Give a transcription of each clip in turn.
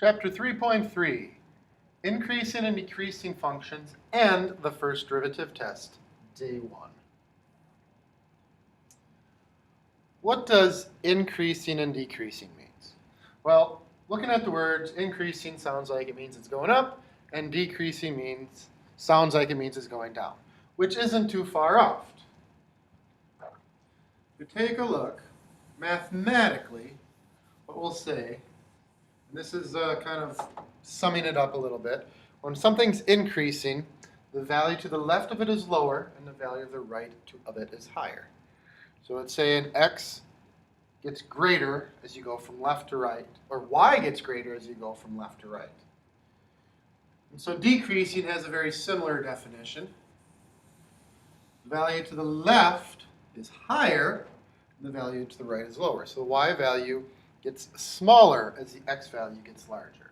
Chapter 3.3, Increasing and Decreasing Functions and the First Derivative Test, Day 1. What does increasing and decreasing mean? Well, looking at the words, increasing sounds like it means it's going up, and decreasing sounds like it means it's going down, which isn't too far off. If you take a look, mathematically, what we'll say, and this is kind of summing it up a little bit, when something's increasing, the value to the left of it is lower, and the value of the right of it is higher. So let's say an x gets greater as you go from left to right, or y gets greater as you go from left to right. And so decreasing has a very similar definition. The value to the left is higher, and the value to the right is lower. So the y value gets smaller as the x value gets larger.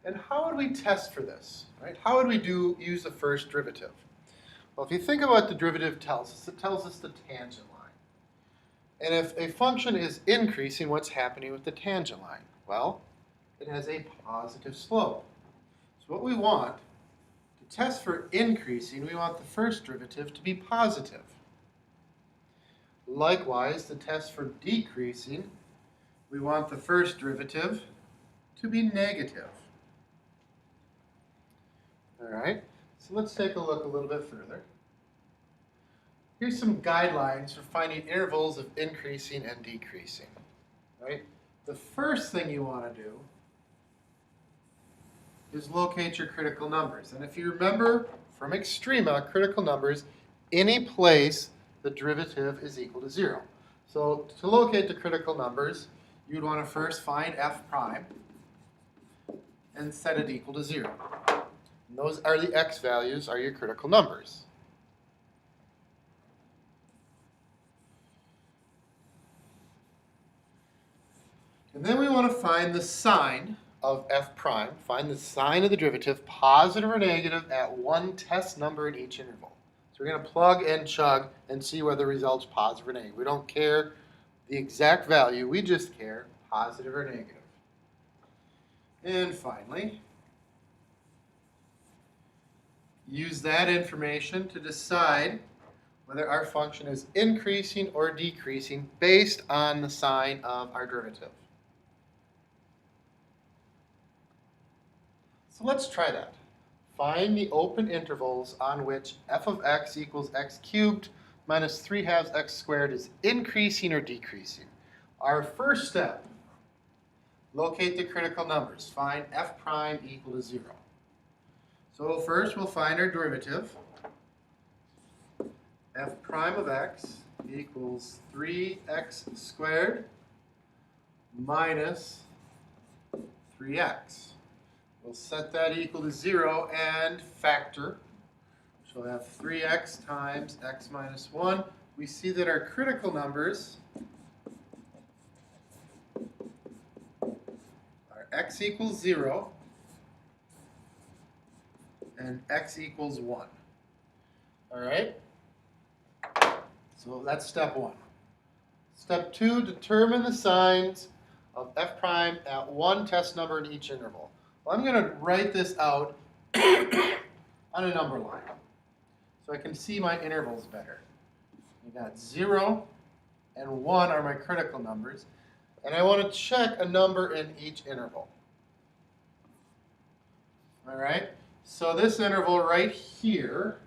And how would we test for this? Right? How would we use the first derivative? Well, if you think about what the derivative tells us, it tells us the tangent line. And if a function is increasing, what's happening with the tangent line? Well, it has a positive slope. So what we want to test for increasing, we want the first derivative to be positive. Likewise, the test for decreasing, we want the first derivative to be negative. All right, so let's take a look a little bit further. Here's some guidelines for finding intervals of increasing and decreasing. Right? The first thing you want to do is locate your critical numbers. And if you remember from extrema, critical numbers, any place the derivative is equal to 0. So to locate the critical numbers, you'd want to first find f prime and set it equal to 0. And those are the x values, are your critical numbers. And then we want to find the sign of f prime, find the sign of the derivative, positive or negative, at one test number in each interval. So we're going to plug and chug and see whether the result's positive or negative. We don't care the exact value, we just care positive or negative. And finally, use that information to decide whether our function is increasing or decreasing based on the sign of our derivative. So let's try that. Find the open intervals on which f of x equals x cubed minus 3/2 x squared is increasing or decreasing. Our first step, locate the critical numbers. Find f prime equal to 0. So first we'll find our derivative. F prime of x equals 3x squared minus 3x. We'll set that equal to 0 and factor. So we'll have 3x times x minus 1. We see that our critical numbers are x equals 0 and x equals 1. All right? So that's step 1. Step 2, determine the signs of f prime at one test number in each interval. Well, I'm going to write this out on a number line so I can see my intervals better. I got 0 and 1 are my critical numbers, and I want to check a number in each interval. All right, so this interval right here,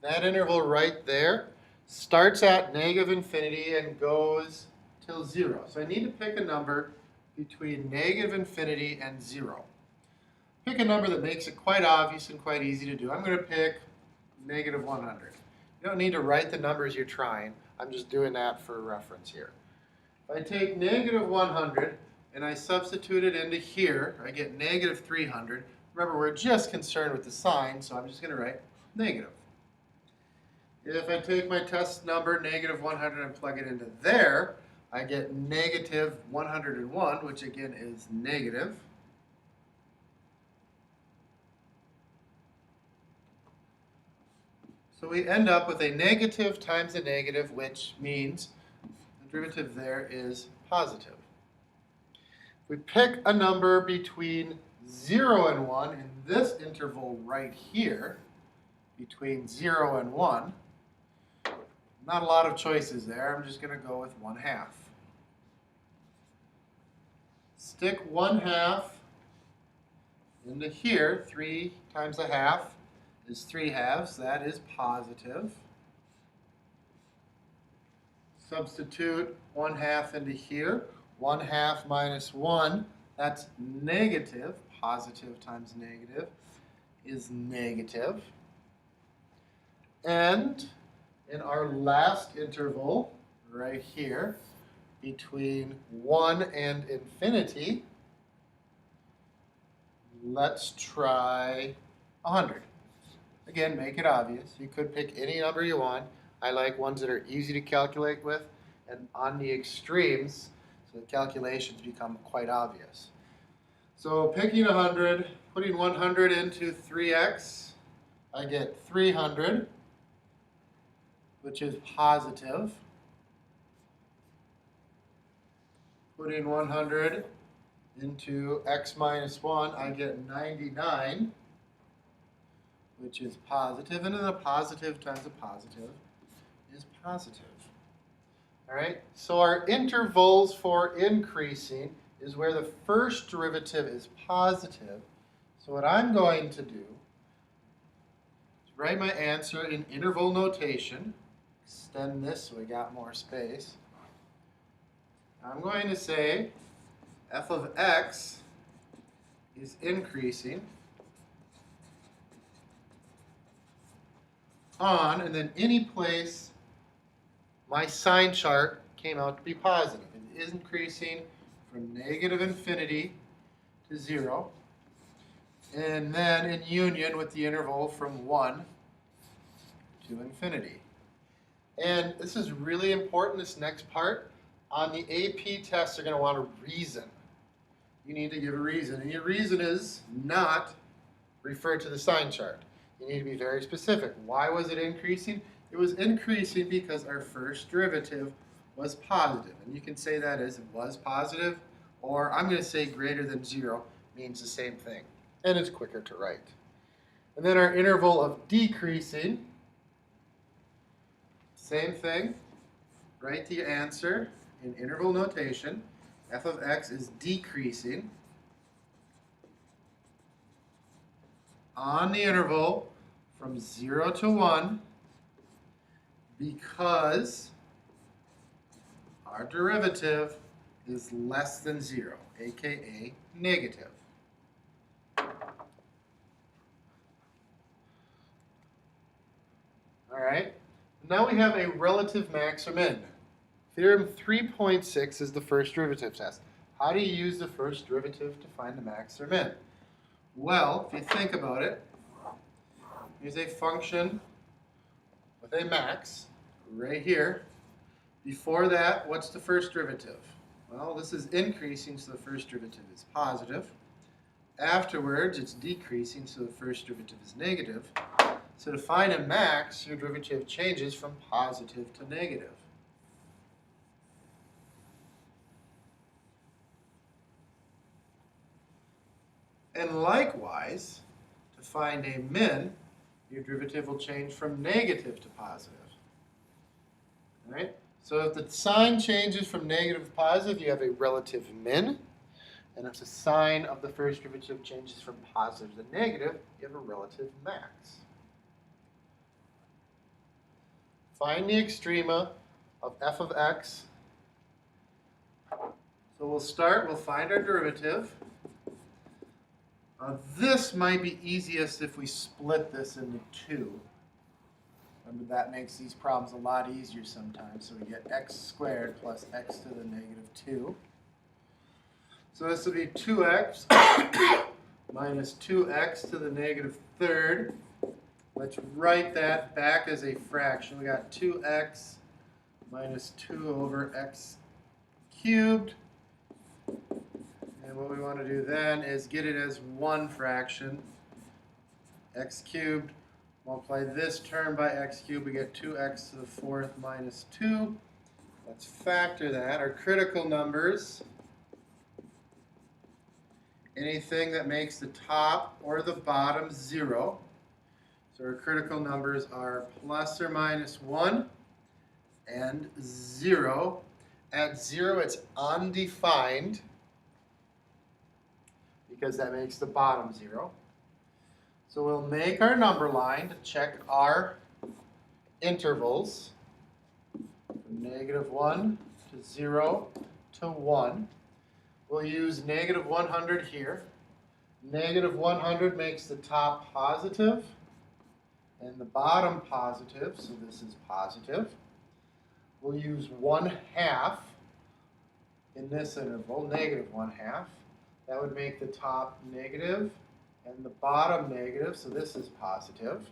that interval right there, starts at negative infinity and goes till 0. So I need to pick a number between negative infinity and 0. Pick a number that makes it quite obvious and quite easy to do. I'm going to pick negative 100. You don't need to write the numbers you're trying. I'm just doing that for reference here. If I take negative 100 and I substitute it into here, I get negative 300. Remember, we're just concerned with the sign, so I'm just going to write negative. If I take my test number, negative 100, and plug it into there, I get negative 101, which again is negative. So we end up with a negative times a negative, which means the derivative there is positive. We pick a number between 0 and 1 in this interval right here, between 0 and 1. Not a lot of choices there. I'm just going to go with 1/2. Stick 1/2 into here. 3 times 1/2 is 3/2. That is positive. Substitute 1/2 into here. 1/2 minus 1, that's negative. Positive times negative is negative. And in our last interval, right here, between 1 and infinity, let's try 100. Again, make it obvious. You could pick any number you want. I like ones that are easy to calculate with and on the extremes, so the calculations become quite obvious. So picking 100, putting 100 into 3x, I get 300, which is positive. Putting 100 into x minus 1, I get 99, which is positive. And then a positive times a positive is positive. All right, so our intervals for increasing is where the first derivative is positive. So what I'm going to do is write my answer in interval notation. Extend this so we got more space. I'm going to say f of x is increasing on, and then any place my sign chart came out to be positive. It is increasing from negative infinity to 0, and then in union with the interval from 1 to infinity. And this is really important, this next part. On the AP test, they're going to want a reason. You need to give a reason. And your reason is not refer to the sign chart. You need to be very specific. Why was it increasing? It was increasing because our first derivative was positive. And you can say that as it was positive, or I'm going to say greater than 0 means the same thing. And it's quicker to write. And then our interval of decreasing, same thing. Write the answer in interval notation. F of x is decreasing on the interval from 0 to 1 because our derivative is less than 0, aka negative. All right, now we have a relative max or min. Theorem 3.6 is the first derivative test. How do you use the first derivative to find the max or min? Well, if you think about it, here's a function with a max right here. Before that, what's the first derivative? Well, this is increasing, so the first derivative is positive. Afterwards, it's decreasing, so the first derivative is negative. So to find a max, your derivative changes from positive to negative. And likewise, to find a min, your derivative will change from negative to positive. All right? So if the sign changes from negative to positive, you have a relative min. And if the sign of the first derivative changes from positive to negative, you have a relative max. Find the extrema of f of x. So we'll find our derivative. This might be easiest if we split this into 2. Remember, that makes these problems a lot easier sometimes. So we get x squared plus x to the negative 2. So this will be 2x minus 2x to the negative third. Let's write that back as a fraction. We got 2x minus 2 over x cubed. And what we want to do then is get it as one fraction, x cubed. Multiply this term by x cubed, we get 2x to the fourth minus 2. Let's factor that. Our critical numbers anything that makes the top or the bottom 0. So our critical numbers are plus or minus 1 and 0. At 0, it's undefined because that makes the bottom 0. So we'll make our number line to check our intervals from -1 to 0 to 1. We'll use -100 here. -100 makes the top positive and the bottom positive, so this is positive. We'll use 1/2 in this interval, -1/2. That would make the top negative and the bottom negative, so this is positive.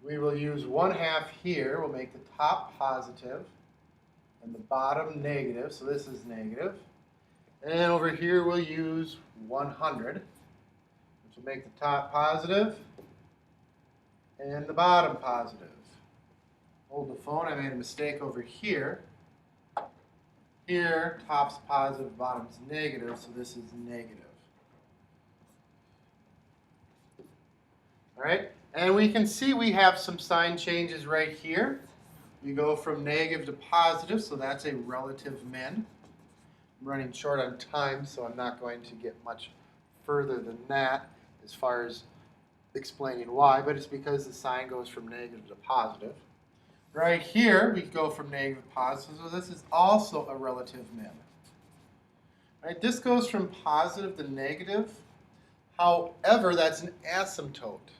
We will use 1/2 here. We'll make the top positive and the bottom negative, so this is negative. And then over here we'll use 100, which will make the top positive and the bottom positive. Hold the phone, I made a mistake over here. Here, top's positive, bottom's negative, so this is negative. All right, and we can see we have some sign changes right here. We go from negative to positive, so that's a relative min. I'm running short on time, so I'm not going to get much further than that as far as explaining why, but it's because the sign goes from negative to positive. Right here, we go from negative to positive, so this is also a relative min. Right, this goes from positive to negative. However, that's an asymptote.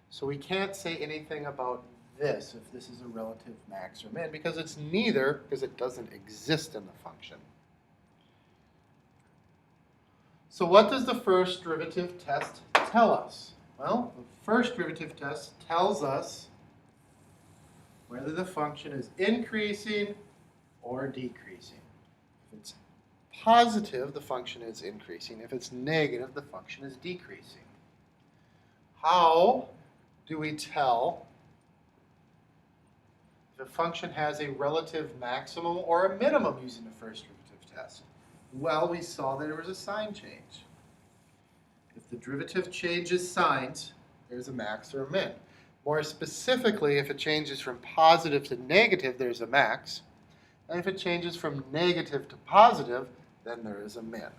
So we can't say anything about this if this is a relative max or min, because it's neither, because it doesn't exist in the function. So what does the first derivative test tell us? Well, the first derivative test tells us whether the function is increasing or decreasing. If it's positive, the function is increasing. If it's negative, the function is decreasing. How do we tell if a function has a relative maximum or a minimum using the first derivative test? Well, we saw that there was a sign change. If the derivative changes signs, there's a max or a min. More specifically, if it changes from positive to negative, there's a max. And if it changes from negative to positive, then there is a min.